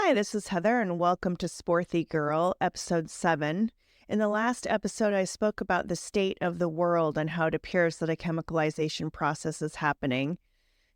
Hi, this is Heather, and welcome to Sporthy Girl, episode 7. In the last episode, I spoke about the state of the world and how it appears that a chemicalization process is happening.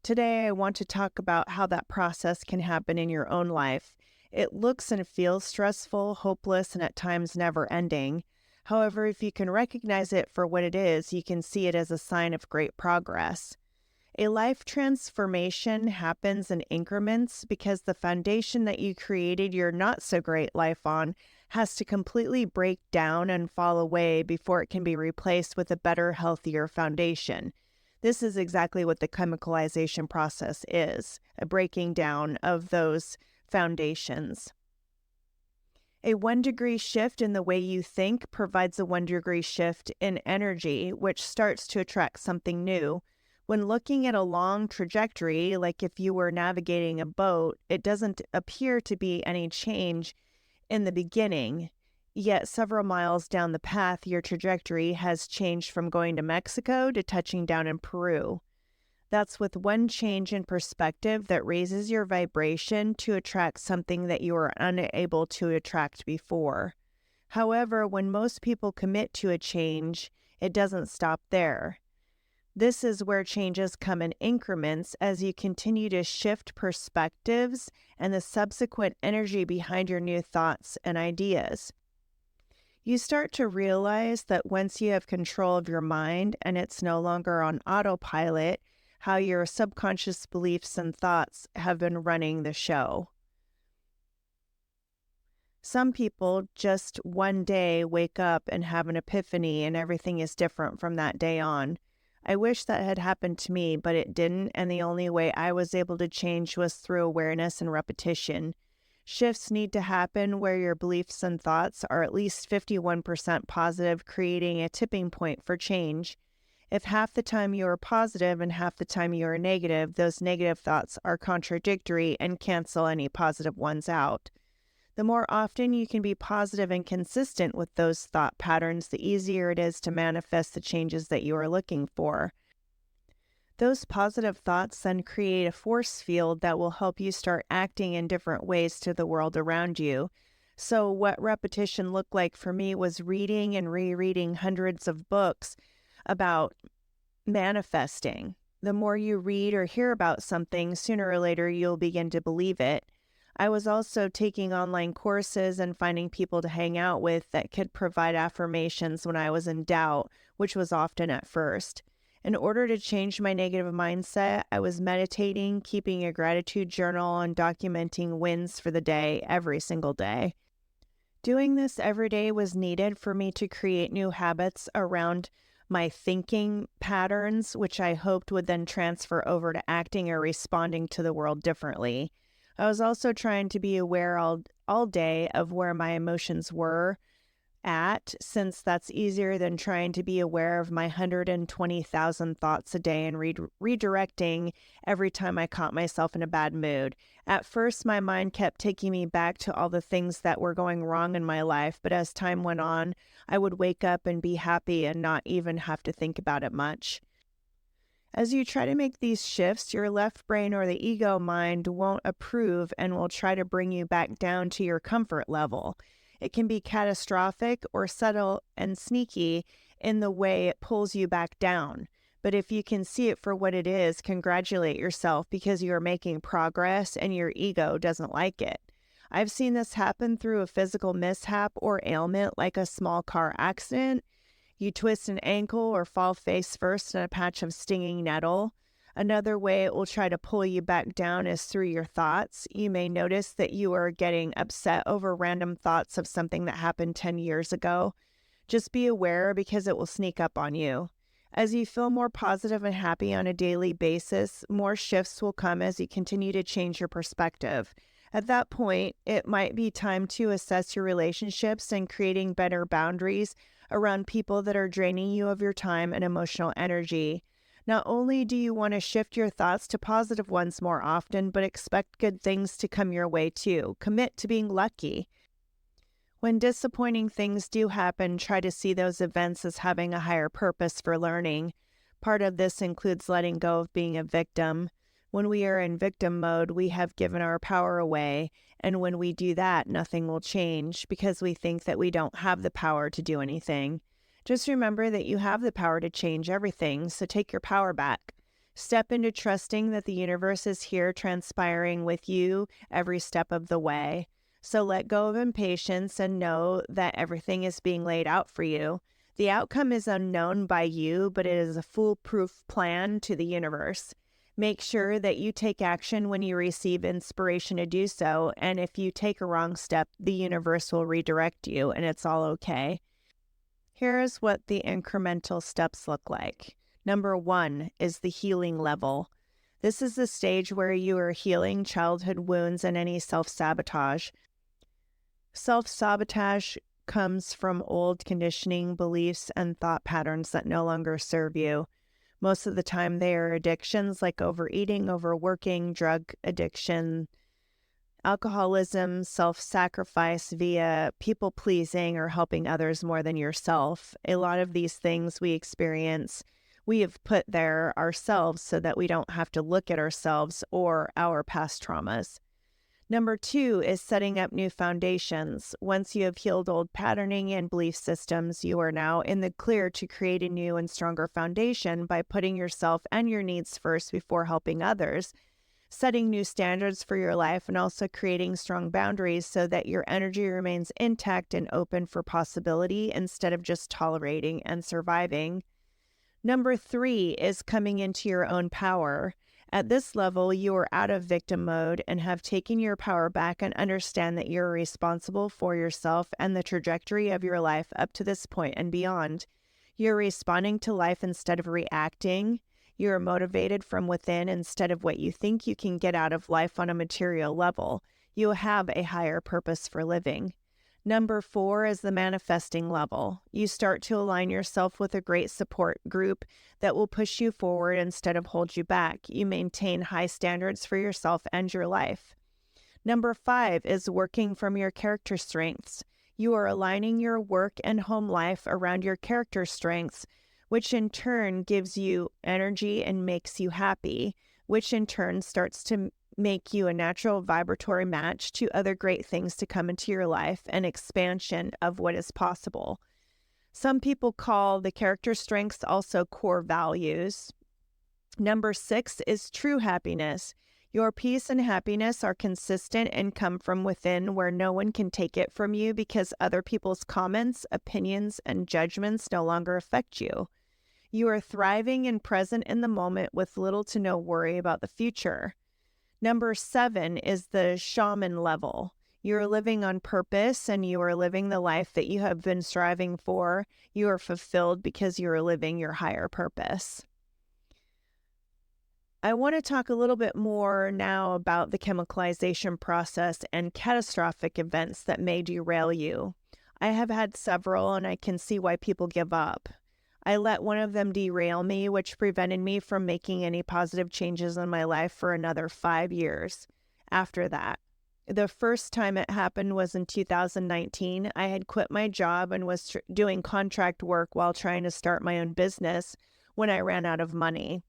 Today, I want to talk about how that process can happen in your own life. It looks and feels stressful, hopeless, and at times never ending. However, if you can recognize it for what it is, you can see it as a sign of great progress. A life transformation happens in increments because the foundation that you created your not so great life on has to completely break down and fall away before it can be replaced with a better, healthier foundation. This is exactly what the chemicalization process is, a breaking down of those foundations. A 1-degree shift in the way you think provides a 1-degree shift in energy, which starts to attract something new. When looking at a long trajectory, like if you were navigating a boat, it doesn't appear to be any change in the beginning, yet several miles down the path, your trajectory has changed from going to Mexico to touching down in Peru. That's with one change in perspective that raises your vibration to attract something that you were unable to attract before. However, when most people commit to a change, it doesn't stop there. This is where changes come in increments as you continue to shift perspectives and the subsequent energy behind your new thoughts and ideas. You start to realize that once you have control of your mind and it's no longer on autopilot, how your subconscious beliefs and thoughts have been running the show. Some people just one day wake up and have an epiphany and everything is different from that day on. I wish that had happened to me, but it didn't, and the only way I was able to change was through awareness and repetition. Shifts need to happen where your beliefs and thoughts are at least 51% positive, creating a tipping point for change. If half the time you are positive and half the time you are negative, those negative thoughts are contradictory and cancel any positive ones out. The more often you can be positive and consistent with those thought patterns, the easier it is to manifest the changes that you are looking for. Those positive thoughts then create a force field that will help you start acting in different ways to the world around you. So what repetition looked like for me was reading and rereading hundreds of books about manifesting. The more you read or hear about something, sooner or later you'll begin to believe it. I was also taking online courses and finding people to hang out with that could provide affirmations when I was in doubt, which was often at first. In order to change my negative mindset, I was meditating, keeping a gratitude journal, and documenting wins for the day every single day. Doing this every day was needed for me to create new habits around my thinking patterns, which I hoped would then transfer over to acting or responding to the world differently. I was also trying to be aware all day of where my emotions were at, since that's easier than trying to be aware of my 120,000 thoughts a day and redirecting every time I caught myself in a bad mood. At first, my mind kept taking me back to all the things that were going wrong in my life, but as time went on, I would wake up and be happy and not even have to think about it much. As you try to make these shifts, your left brain or the ego mind won't approve and will try to bring you back down to your comfort level. It can be catastrophic or subtle and sneaky in the way it pulls you back down. But if you can see it for what it is, congratulate yourself because you are making progress and your ego doesn't like it. I've seen this happen through a physical mishap or ailment like a small car accident. You twist an ankle or fall face first in a patch of stinging nettle. Another way it will try to pull you back down is through your thoughts. You may notice that you are getting upset over random thoughts of something that happened 10 years ago. Just be aware because it will sneak up on you. As you feel more positive and happy on a daily basis, more shifts will come as you continue to change your perspective. At that point, it might be time to assess your relationships and creating better boundaries around people that are draining you of your time and emotional energy. Not only do you want to shift your thoughts to positive ones more often, but expect good things to come your way too. Commit to being lucky. When disappointing things do happen, try to see those events as having a higher purpose for learning. Part of this includes letting go of being a victim. When we are in victim mode, we have given our power away. And when we do that, nothing will change because we think that we don't have the power to do anything. Just remember that you have the power to change everything, so take your power back. Step into trusting that the universe is here transpiring with you every step of the way. So let go of impatience and know that everything is being laid out for you. The outcome is unknown by you, but it is a foolproof plan to the universe. Make sure that you take action when you receive inspiration to do so, and if you take a wrong step, the universe will redirect you, and it's all okay. Here is what the incremental steps look like. Number 1 is the healing level. This is the stage where you are healing childhood wounds and any self-sabotage. Self-sabotage comes from old conditioning, beliefs, and thought patterns that no longer serve you. Most of the time, they are addictions like overeating, overworking, drug addiction, alcoholism, self-sacrifice via people-pleasing or helping others more than yourself. A lot of these things we experience, we have put there ourselves so that we don't have to look at ourselves or our past traumas. Number 2 is setting up new foundations. Once you have healed old patterning and belief systems, you are now in the clear to create a new and stronger foundation by putting yourself and your needs first before helping others, setting new standards for your life, and also creating strong boundaries so that your energy remains intact and open for possibility instead of just tolerating and surviving. Number 3 is coming into your own power. At this level, you are out of victim mode and have taken your power back and understand that you're responsible for yourself and the trajectory of your life up to this point and beyond. You're responding to life instead of reacting. You are motivated from within instead of what you think you can get out of life on a material level. You have a higher purpose for living. Number 4 is the manifesting level. You start to align yourself with a great support group that will push you forward instead of hold you back. You maintain high standards for yourself and your life. Number 5 is working from your character strengths. You are aligning your work and home life around your character strengths, which in turn gives you energy and makes you happy, which in turn starts to make you a natural vibratory match to other great things to come into your life and expansion of what is possible. Some people call the character strengths also core values. Number 6 is true happiness. Your peace and happiness are consistent and come from within, where no one can take it from you because other people's comments, opinions, and judgments no longer affect you. You are thriving and present in the moment with little to no worry about the future. Number 7 is the shaman level. You are living on purpose and you are living the life that you have been striving for. You are fulfilled because you are living your higher purpose. I want to talk a little bit more now about the chemicalization process and catastrophic events that may derail you. I have had several and I can see why people give up. I let one of them derail me, which prevented me from making any positive changes in my life for another 5 years after that. The first time it happened was in 2019. I had quit my job and was doing contract work while trying to start my own business when I ran out of money.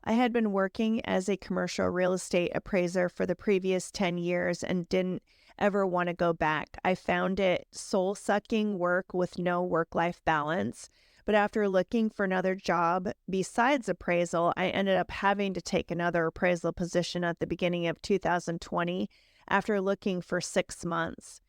I had been working as a commercial real estate appraiser for the previous 10 years and didn't ever want to go back. I found it soul-sucking work with no work-life balance. But after looking for another job besides appraisal, I ended up having to take another appraisal position at the beginning of 2020 after looking for 6 months.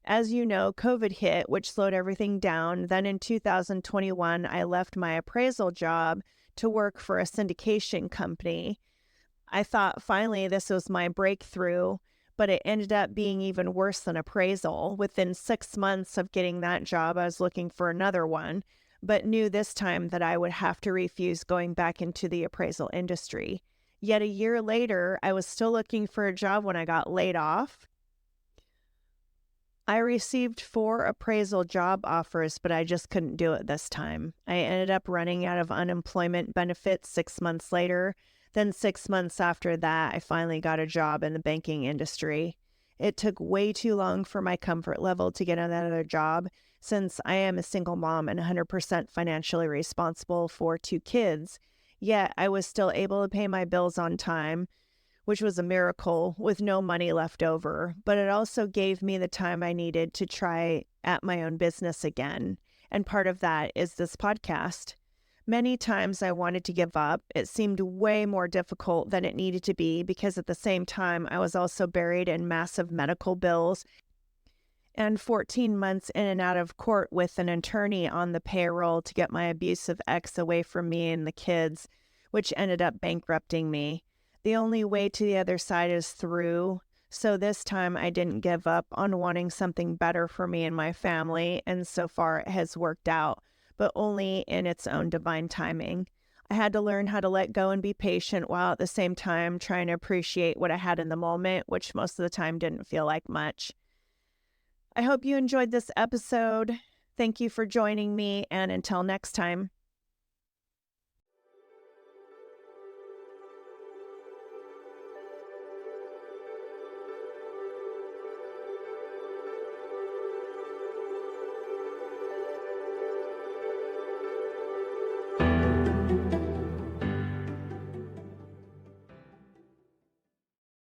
As you know, COVID hit, which slowed everything down. Then in 2021, I left my appraisal job to work for a syndication company. I thought finally this was my breakthrough, but it ended up being even worse than appraisal. Within 6 months of getting that job, I was looking for another one, but knew this time that I would have to refuse going back into the appraisal industry. Yet a year later, I was still looking for a job when I got laid off. I received 4 appraisal job offers, but I just couldn't do it this time. I ended up running out of unemployment benefits 6 months later. Then 6 months after that, I finally got a job in the banking industry. It took way too long for my comfort level to get another job, since I am a single mom and 100% financially responsible for 2 kids. Yet I was still able to pay my bills on time, which was a miracle with no money left over. But it also gave me the time I needed to try at my own business again. And part of that is this podcast. Many times I wanted to give up. It seemed way more difficult than it needed to be because at the same time, I was also buried in massive medical bills and 14 months in and out of court with an attorney on the payroll to get my abusive ex away from me and the kids, which ended up bankrupting me. The only way to the other side is through. So this time I didn't give up on wanting something better for me and my family, and so far it has worked out, but only in its own divine timing. I had to learn how to let go and be patient while at the same time trying to appreciate what I had in the moment, which most of the time didn't feel like much. I hope you enjoyed this episode. Thank you for joining me, and until next time.